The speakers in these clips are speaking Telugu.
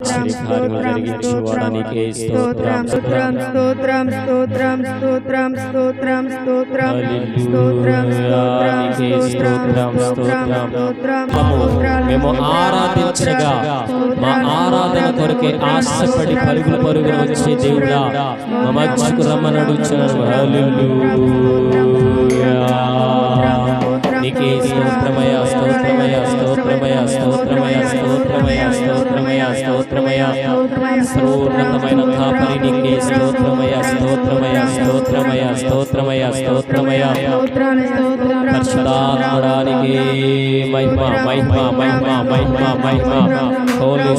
కార్యములు జరిగించువాడానికి స్తోత్రం స్తోత్రం స్తోత్రం స్తోత్రం స్తోత్రం స్తోత్రం స్తోత్రం స్తోత్రం మేము ఆరాధించగా మా ఆరాధన కొరకే ఆశపడి పరుగులు పరుగులు వచ్చే దేవుడా మా మధ్యకు రమ్మని అడుగుచున్నాను. హల్లెలూయా నీకే స్తోత్రమయ స్తోత్రమయ స్తోత్రమయ స్తోత్రమయ స్తోత్రమయ స్తోత్రమయ స్తోత్రమయ సర్వోన్నతమైన కాపరి నీకే స్తోత్రమయ స్తోత్రమయ స్తోత్రమయ స్తోత్రమయ స్తోత్రమయ పరిశుద్ధాత్మడానికి మహిమ మహిమ మహిమ మహిమ మహిమ. హోలీ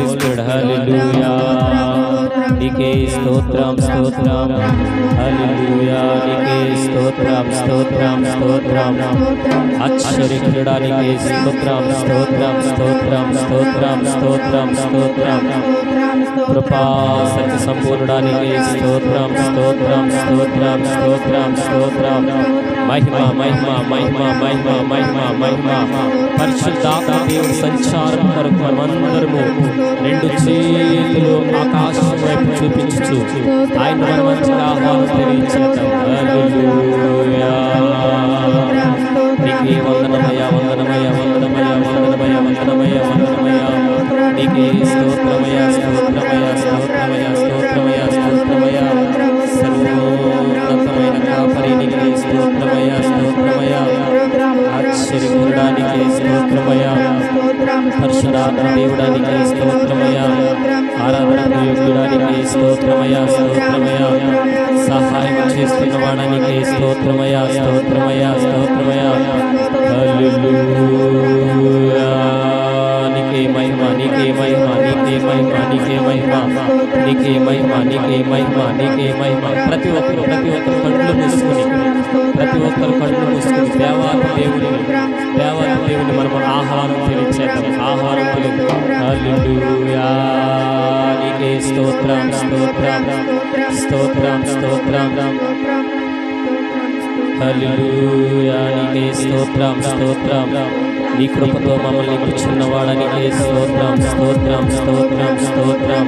స్పిరిట్ హల్లెలూయా నీకే స్తోత్రం స్తోత్రం హల్లెలూయా నీకే స్తోత్రం స్తోత్రం స్తోత్రం ఆశ్చర్యకరుడానికి స్తోత్రం స్తోత్రం స్తోత్రం స్తోత్రం స్తోత్రం స్తోత్రం కృపా సత్య సంపూర్ణడానికి స్తోత్రం స్తోత్రం స్తోత్రం స్తోత్రం స్తోత్రం మహిమ మహిమ మహిమ మహిమ మహిమ మహిమ. పరిశుద్ధాత్మ దేవుని సంచారం కొరకు మనమందరము రెండు చేతులు ఆకాశం వైపు చూపించు ఆయన మన మంచిగా ఆహ్వానం తెలియచేద్దాం. హల్లెలూయా నీకే వందనమయ వందనమయ వందనమయ వందనమయ వందనమయ వందనమయ నీకే స్తోత్రమయ స్తోత్రమయ స్తోత్రమయ స్తోత్రమయ స్తోత్రమయ సర్వోన్నతమైన కాపరి నీకే స్తోత్రమయ స్తోత్రమయ ఆశ్చర్యకరుడానికి స్తోత్రమయ పరిశుద్ధాత్మ దేవుడానికి స్తోత్రమయ ఆరాధన యోగ్యుడానికి స్తోత్రమయ స్తోత్రమయ సహాయం చేస్తున్న వాడానికి స్తోత్రమయ స్తోత్రమయ స్తోత్రమయ. హల్లెలూయా నీకే మహిమ నీకే మహిమ నీకే మహిమ నీకే మహిమ నీకే మహిమ నీకే మహిమ నీకే మహిమ. ప్రతి ఒక్కరు కళ్ళు మూసుకుని దేవాది దేవుని మనం ఆహ్వానం తెలియచేద్దాం. ఆహ్వానం తెలుగు. హల్లెలూయా నీకే స్తోత్రం స్తోత్రం స్తోత్రం స్తోత్రం హల్లెలూయా నీకే స్తోత్రం స్తోత్రం. నీ కృపతో మమ్మల్ని కూర్చున్నవాడానికి స్తోత్రం స్తోత్రం స్తోత్రం స్తోత్రం.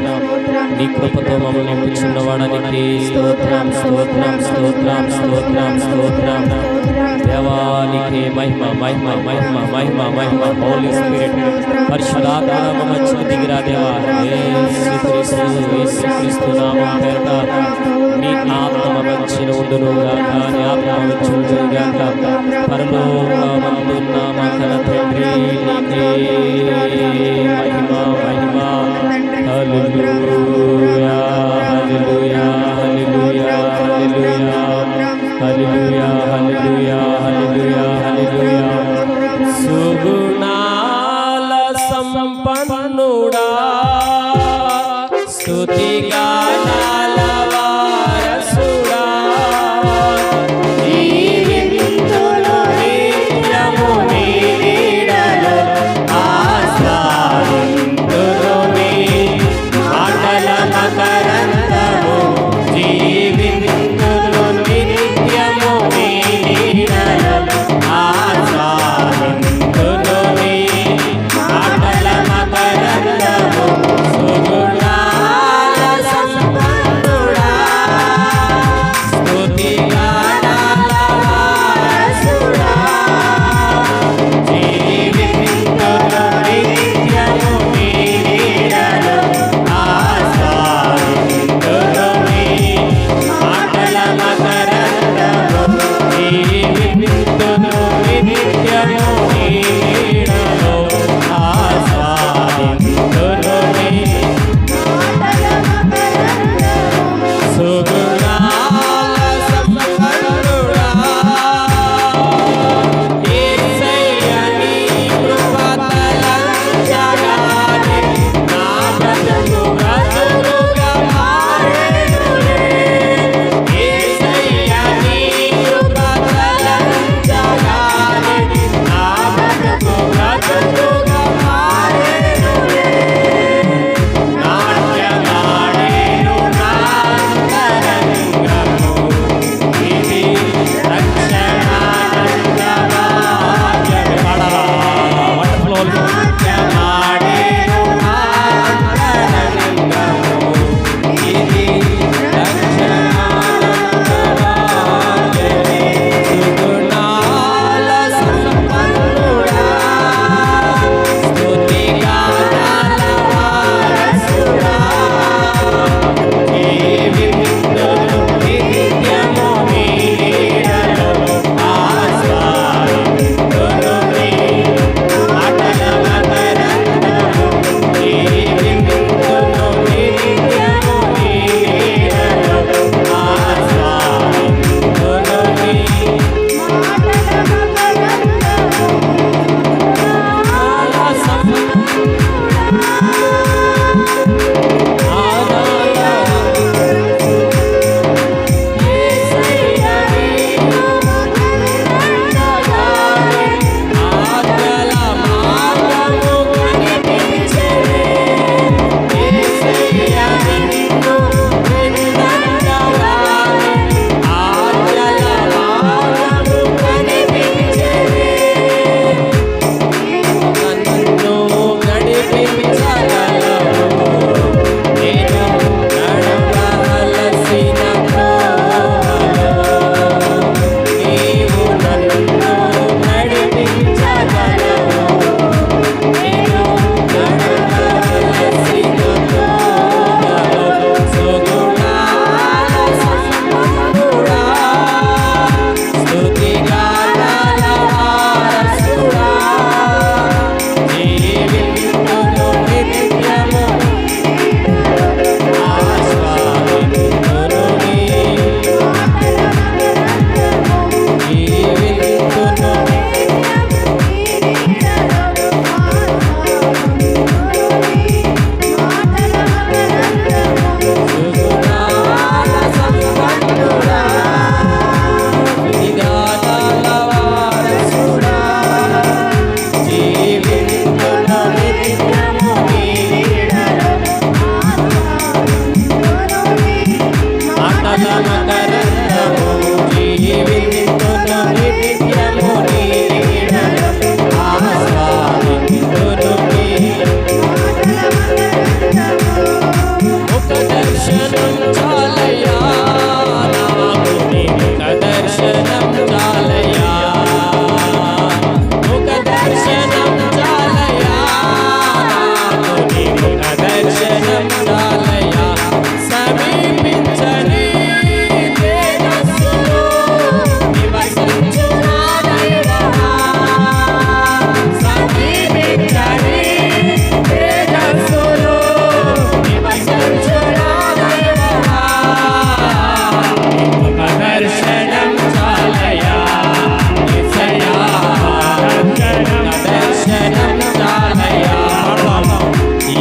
నీ కృపతో మమ్మల్ని కూర్చున్నవాడానికి స్తోత్రం స్తోత్రం స్తోత్రం స్తోత్రం స్తోత్రం. దేవానికి మహిమ మహిమ మహిమ మహిమ మహిమ. హోలీ స్పిరిట్ పరిశుద్ధాత్మ మా మధ్యకు దిగిరా దేవా. యేసుక్రీస్తు నామం పేరట నీ ఆత్మ మా మధ్యన ఉండును గాక. నీ ఆత్మ వచ్చి ఉండును గాక. పరలోకమందున్న మా కన్న తండ్రి నీకే మహిమ మహిమ. హల్లెలూయా హల్లెలూయా హల్లెలూయా హల్లెలూయా హల్లెలూయా హల్లెలూయా హల్లెలూయా హల్లెలూయా. సుగుణాల సంపన్నుడా స్తుతిగానాల వారసుడా జీవింతును నిత్యము నీ నీడలో ఆశ్రయింతును నీ మాటల మకరందము జీవింతును నిత్యము నీ నీడలో ఆశ్రయింతును నీ మాటల మకరందము సుగుణాల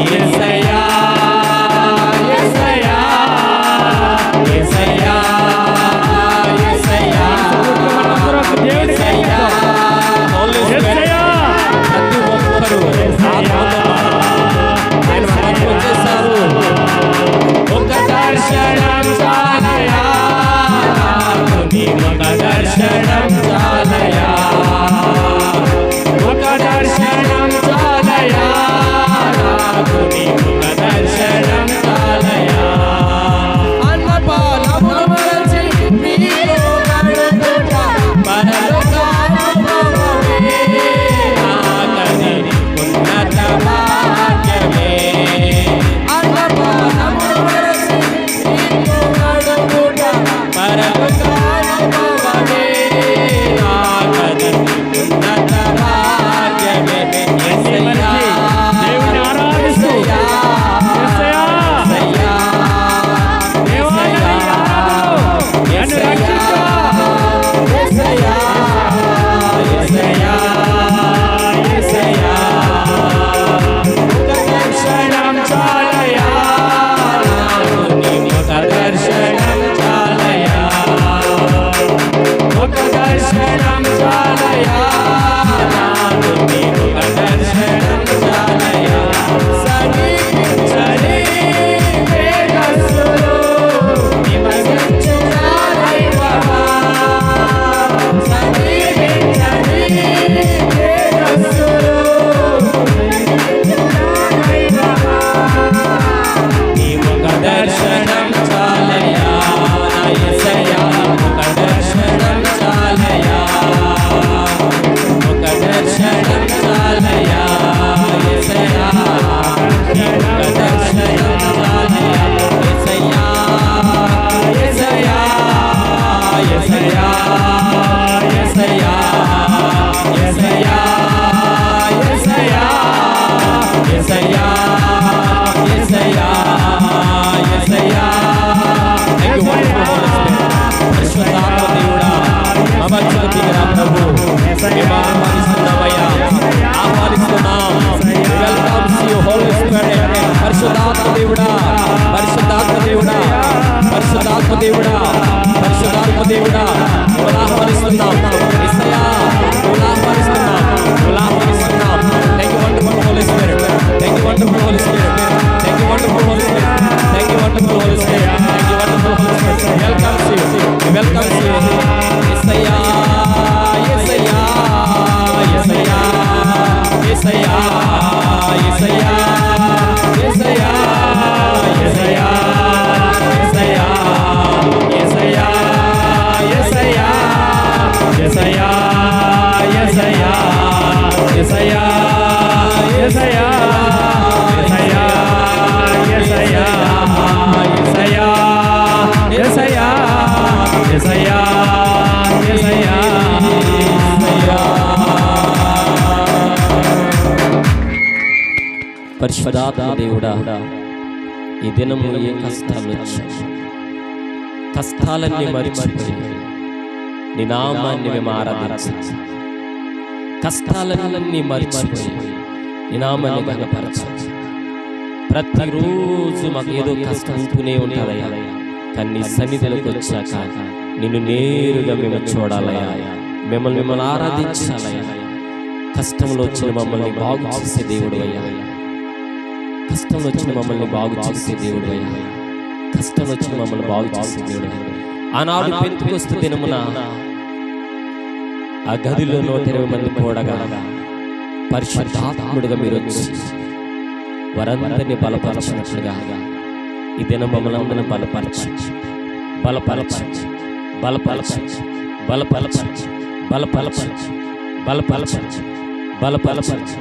యేసయ్యా యేసయ్యా యేసయ్యా యేసయ్యా యేసయ్యా హోలీ స్పిరిట్ ప్రతి ఒక్కరూ ఆయన మనకు వచ్చేసారు. ఒక దర్శనం చాలయా నీ ఒక దర్శనం చాలయా ఒక దర్శనం చాలయా నీ ఒక దర్శనం చాలయా అన్నపానములు మరచి నీలో కడుపుట పరలోకములోనే నాకది ఉన్నత భాగ్యమే. అన్నపానములు మరచి నీలో కడుపుట పరలోకములోనే నాకది ఉన్నత భాగ్యమే. యేసయ్యా దేవుని ఆరాధిస్తూ యేసయ్యా యేసయ్యా యేసయ్యా యేసయ్యా యేసయ్యా యేసయ్యా యేసయ్యా ఒక దర్శనం చాలయా నీ ఒక దర్శనం చాలయా ఒక దర్శనం చాలయా నీ ఒక దర్శనం చాలయా సమీపించని మేఘస్సులు నిమజ్జించునా దైవమా సమీపించని మేఘస్సులు నిమజ్జించునా దైవమా నీ ఒక దర్శనం చాలయా నా యేసయ్యా ఒక దర్శనం చాలయా ఒక దర్శనం చాలయా యేసయ్యా ఒక దర్శనం చాలయా యేసయ్యా యేసయ్యా యేసయ్యా యేసయ్యా యేసయ్యా యేసయ్యా యేసయ్యా యేసయ్యా యేసయ్యా థాంక్యూ వండర్ఫుల్ హోలీ స్పిరిట్ పరిశుద్ధాత్మ దేవుడా మా మధ్యలో దిగిన ప్రభు మేము ఆహ్వానిస్తున్నామయ్యా ఆహ్వానిస్తున్నాం. వెల్కమ్స్ యు హోలీ స్పిరిట్ పరిశుద్ధాత్మ దేవుడా పరిశుద్ధాత్మ దేవుడా పరిశుద్ధాత్మ దేవుడా పరిశుద్ధాత్మ దేవుడా మేము ఆహ్వానిస్తున్నాం. యేసయ్యా మేము ఆహ్వానిస్తున్నాం మేము ఆహ్వానిస్తున్నాం. Thank you wonderful holy spirit thank you wonderful holy spirit thank you wonderful holy spirit thank you wonderful holy spirit thank you wonderful holy spirit welcomes you యేసయ్యా యేసయ్యా యేసయ్యా యేసయ్యా యేసయ్యా యేసయ్యా యేసయ్యా యేసయ్యా యేసయ్యా యేసయ్యా యేసయ్యా యేసయ్యా యేసయ్యా యేసయ్యా యేసయ్యా యేసయ్యా యేసయ్యా యేసయ్యా పరిశుద్ధాత్మ దేవుడా ఈ దినము ఏ కష్టాలు వచ్చాయి కష్టాలన్నీ మరిచిపోయి నీ నామాన్ని మేము ఆరాధించాలి. కష్టాలన్నీ మరిచిపోయి నీ నామాన్ని ఘనపరచాలి. ప్రతిరోజు మాకు ఏదో కష్టం ఉంటూనే ఉంటుందయ్యా, కానీ నీ సన్నిధిలోకి వచ్చాక నిన్ను నేరుగా మేము చూడాలయ్యా, మిమ్మల్ని ఆరాధించాలయ్యా. కష్టంలో వచ్చిన మమ్మల్ని బాగు చేసే దేవుడు అయ్యా, కష్టంలో వచ్చిన మమ్మల్ని బాగు చేసే దేవుడు అయ్యా, కష్టంలో వచ్చిన మమ్మల్ని బాగు చేసే దేవుడు అయ్యా. ఆనాడు పెంతెకొస్తు దినమున ఆ గదిలో 120 మంది కూడగా పరిశుద్ధాత్ముడుగా మీరు వచ్చి వారందరినీ బలపరచినట్లుగా ఈ దినం మమ్మల్ని అందరినీ బలపరచి బలపరచి బలపరచి బలపరచి బలపరచి బలపరచి బలపరచి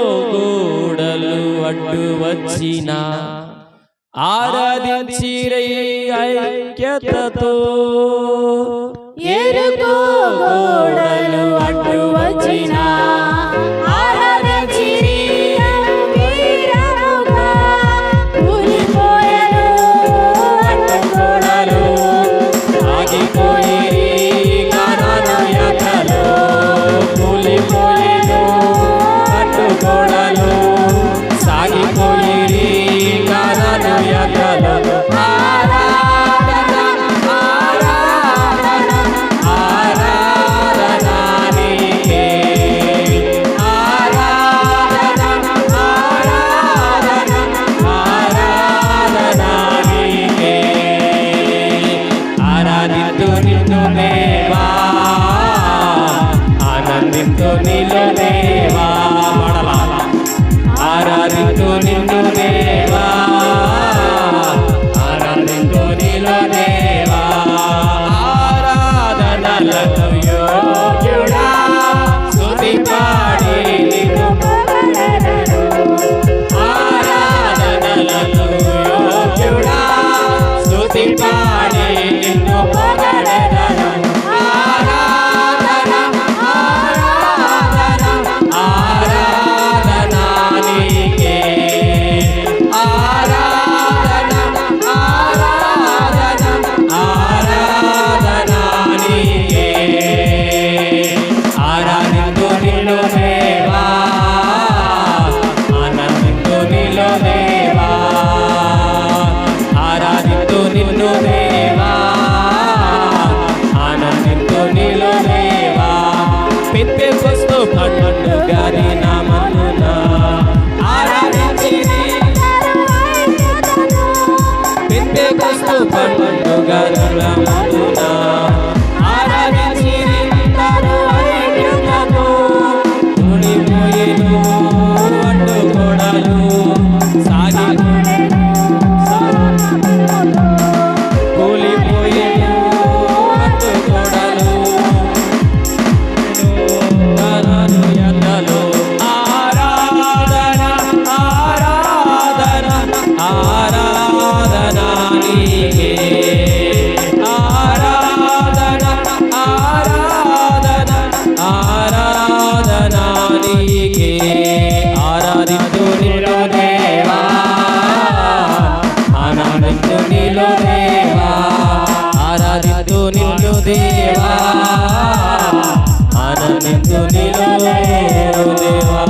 ఏలుకోగోడలు అడ్డు వచ్చిన ఆరాధించిరై ఐక్యతతో ఏలుకోగోడలు అడ్డు వచ్చిన ఆరాధించిరి వీరముగా కూలిపోయెను అడ్డుగోడలు ఆగిపోయిరి కానాను యాత్రలో కూలిపోయెను అడ్డుగోడలు ఆరాధింతు నిన్ను దేవా, ఆరాధింతు నీలో దేవా. ఆరాధనలకు యోగ్యుడా, స్తుతి పాడి నిన్ను పొగడెదను. ఆరాధనలకు యోగ్యుడా, స్తుతి పాడి నిన్ను పొగడెదను. ఆరాధన ఆరాధన ఆరాధన నీకే, ఆరాధన ఆరాధన ఆరాధన నీకే. ఆరాధింతు నిన్ను దేవా, ఆనందింతు నీలో దేవా, ఆరాధింతు నిన్ను దేవా, ఆనందింతు నీలో దేవా. పెంతెకొస్తు పండుగ దినమందున ఆరాధించిరి, పెంతెకొస్తు పండుగ దినమందున ఆరాధించిరి ఐక్యతతో. కూలిపోయెను అడ్డుగోడలు, కూలిపోయెను అడ్డుగోడలు, ఎద్దలు. ఆరాధన ఆరాధన ఆరాధన నీకే, ఆరాధన ఆరాధన ఆరాధన నీకే. ఆరాధింతు నీలో దేవా, ఆనందింతు నీలో దేవా, ఆరాధింతు నిన్ను దేవా, ఆనందింతు నీలో దేవా.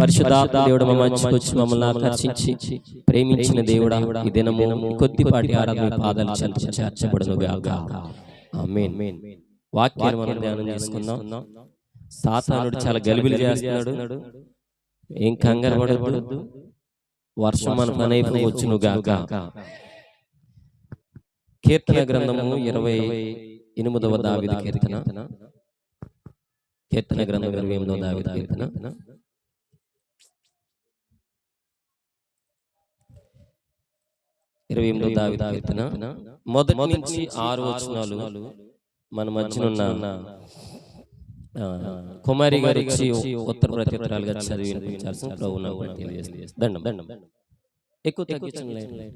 పరిశుద్ధాత్మ దేవుడు మమ్మల్ని మమ్మల్ని ఆకర్షించి ప్రేమించిన దేవుడా, ఈ దినము కొద్దిపాటి ఆరాధన పాదాలు చెంత చేర్చబడును గాక. ఆమేన్. వాక్యాన్ని మనం ధ్యానం చేసుకుందాం. సాతానుడు చాలా గలిబిలి చేస్తున్నాడు. ఏం కంగారు పడవద్దు, వర్షం మన పనైపు వచ్చును గాక. కీర్తన గ్రంథము 28వ దావీదు కీర్తన, కీర్తన గ్రంథం 28వ దావీదు కీర్తన 28వ దావీదు కీర్తన మొదటి నుంచి 6 వచనాలు మన మధ్యనున్న కుమారి గారు వచ్చి ఉత్తర ప్రత్యుత్తరాలుగా చదివి వినిపించాల్సిన ప్రభు నాకు తెలియజేస్తుంది. దండం ఎక్కువ తగ్గించండి.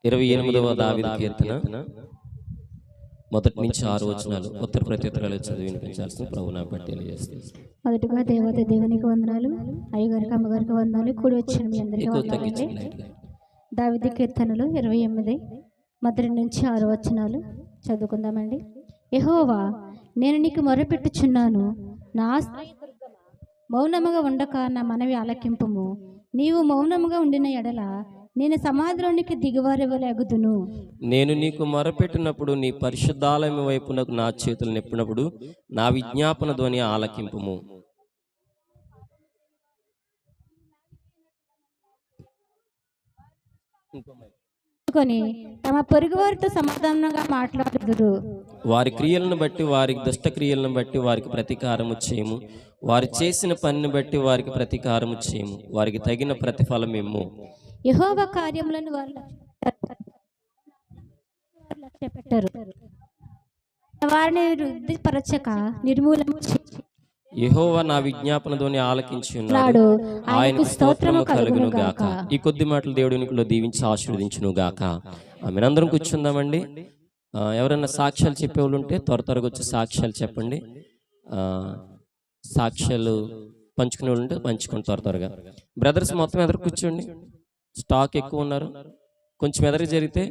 28వ దావీదు కీర్తన మొదటి నుంచి 6 వచనాలు ఉత్తర ప్రత్యుత్తరాలు చదివి వినిపించాల్సిన ప్రభు నాకు తెలియజేస్తుంది. మొదటగా దేవత దేవునికి వందనాలు, అయ్యగారికి అమ్మగారికి వందనాలు, కూడి వచ్చిన మీ అందరికీ ఎక్కువ వందనాలండి. తగ్గించండి. దావీదు కీర్తనలు 28 మొదటి నుంచి 6 వచనాలు చదువుకుందామండి. యెహోవా, నేను నీకు మొరపెట్టుచున్నాను, నా ఆశ్రయదుర్గమా, మౌనముగా ఉండక నా మనవి ఆలకింపుము. నీవు మౌనముగా ఉండిన ఎడల నేను సమాధిలోనికి దిగువారివలెగుదును. నేను నీకు మొరపెట్టినప్పుడు నీ పరిశుద్ధాలయం వైపునకు నా చేతులు నెప్పినప్పుడు నా విజ్ఞాపన ధ్వని ఆలకింపుము. తమ పొరుగు వారితో సమాధానంగా మాట్లాడుదురు. వారి క్రియలను బట్టి వారికి దుష్ట క్రియలను బట్టి వారికి ప్రతీకారము చేయము. వారు చేసిన పనిని బట్టి వారికి ప్రతీకారము చేయము. వారికి తగిన ప్రతిఫలమేమో. యెహోవా కార్యములను వారు లక్ష్య పెట్టరు. వారిని వృద్ధిపరచక నిర్మూలన చేసి యెహోవా నా విజ్ఞాపన ధ్వని ఆలకించి ఉన్నాడు, ఆయనకు స్తోత్రము కలుగును గాక. ఈ కొద్ది మాటలు దేవుడినిలో దీవించి ఆశీర్వదించును గాక. ఆమెనందరం కూర్చుందామండి. ఎవరైనా సాక్ష్యాలు చెప్పేవాళ్ళు ఉంటే త్వరగా వచ్చి సాక్ష్యాలు చెప్పండి. సాక్ష్యాలు పంచుకునే వాళ్ళు ఉంటే పంచుకోండి త్వరగా. బ్రదర్స్ మొత్తం ఎదురు కూర్చోండి. స్టాక్ ఎక్కువ ఉన్నారు. కొంచెం ఎదురు జరిగితే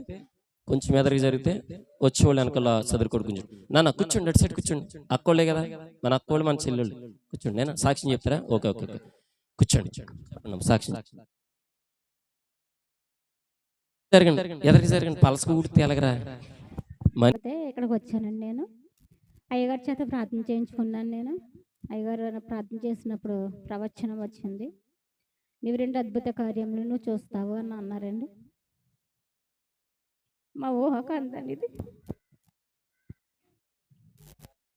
వచ్చేవాళ్ళు వెనకాల చదువుకోడు కూర్చోండి. నాన్న కూర్చోండి, అటు సైడ్ కూర్చోండి. అక్కోళ్ళే కదా, మన అక్కోళ్ళు మన చెల్లెళ్ళు. కూర్చోండి. నేను సాక్ష్యం చెప్తారా? ఓకే కూర్చోండి. సాక్ష్యం జరగండి, ఎదరికి జరగండి. పలసకు ఊడితే ఎలాగరా? ఇక్కడికి వచ్చానండి. నేను అయ్యగారి చేత ప్రార్థన చేయించుకున్నాను. నేను అయ్యగారు ప్రార్థన చేసినప్పుడు ప్రవచనం వచ్చింది. నీవు 2 అద్భుత కార్యములను చూస్తావు అని అన్నారండి. మా ఊహకు అందండి, ఇది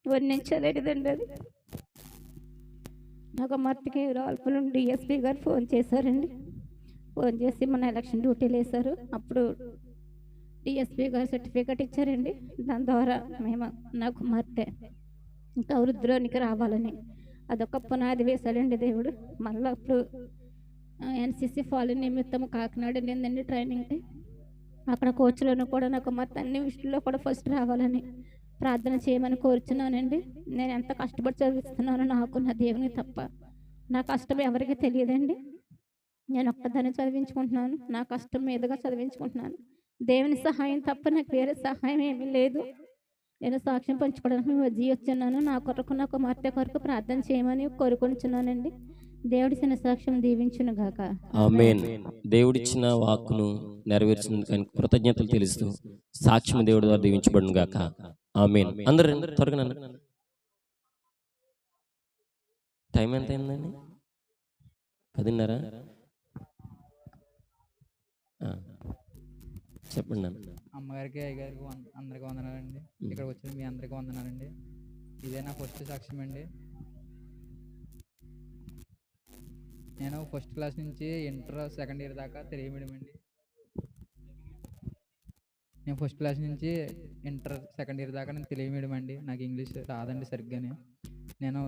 వర్ణించలేనిదండి. అది నా కుమార్తెకి రావులపాలెం డిఎస్పీ గారు ఫోన్ చేశారండి. ఫోన్ చేసి మన ఎలక్షన్ డ్యూటీలు వేశారు. అప్పుడు డిఎస్పీ గారు సర్టిఫికేట్ ఇచ్చారండి. దాని ద్వారా మేము నా కుమార్తె ఇంకా వృద్ధిలోనికి రావాలని అదొక పునాది వేశాడండి దేవుడు. మళ్ళీ అప్పుడు ఎన్సీసీ ఫాలో నిమిత్తం కాకినాడ వెళ్ళిందండి ట్రైనింగ్కి. అక్కడ కోచ్లను కూడా నా కుమార్తె అన్ని విషయాల్లో కూడా ఫస్ట్ రావాలని ప్రార్థన చేయమని కోరుచున్నానండి. నేను ఎంత కష్టపడి చదివిస్తున్నానో నాకు నా దేవుని తప్ప నా కష్టం ఎవరికి తెలియదండి. నేను ఒక్కదాన్ని చదివించుకుంటున్నాను, నా కష్టం మీదుగా చదివించుకుంటున్నాను. దేవుని సహాయం తప్ప నాకు వేరే సహాయం ఏమీ లేదు. నేను సాక్ష్యం పంచుకోవడానికి మేము వచ్చి వచ్చున్నాను. నా కొరకు నా కుమార్తె కొరకు ప్రార్థన చేయమని కోరుకుంటున్నానండి. దేవుడి చిన్న సాక్ష్యం దీవించును గాక. ఆమేన్. దేవుడిచ్చిన వాక్కును నెరవేర్చినందుకు కృతజ్ఞతలు తెలుస్తూ సాక్ష్యం దేవుడి ద్వారా దీవించబడును గాక. ఆమేన్. అందరూ త్వరగా నన్ను. టైం ఎంత అయిందండి? 10:30. చెప్పండి నాన్న. అమ్మగారికి అయ్యగారికి అందరికి వందనాలండి. ఇక్కడ వచ్చిన మీ అందరికి వందనాలండి. ఇదే నా ఫస్ట్ సాక్ష్యం అండి. నేను ఫస్ట్ క్లాస్ నుంచి ఇంటర్ సెకండ్ ఇయర్ దాకా తెలుగు మీడియం అండి. నేను ఫస్ట్ క్లాస్ నుంచి ఇంటర్ సెకండ్ ఇయర్ దాకా నేను తెలుగు మీడియం అండి. నాకు ఇంగ్లీష్ రాదండి సరిగ్గానే. నేను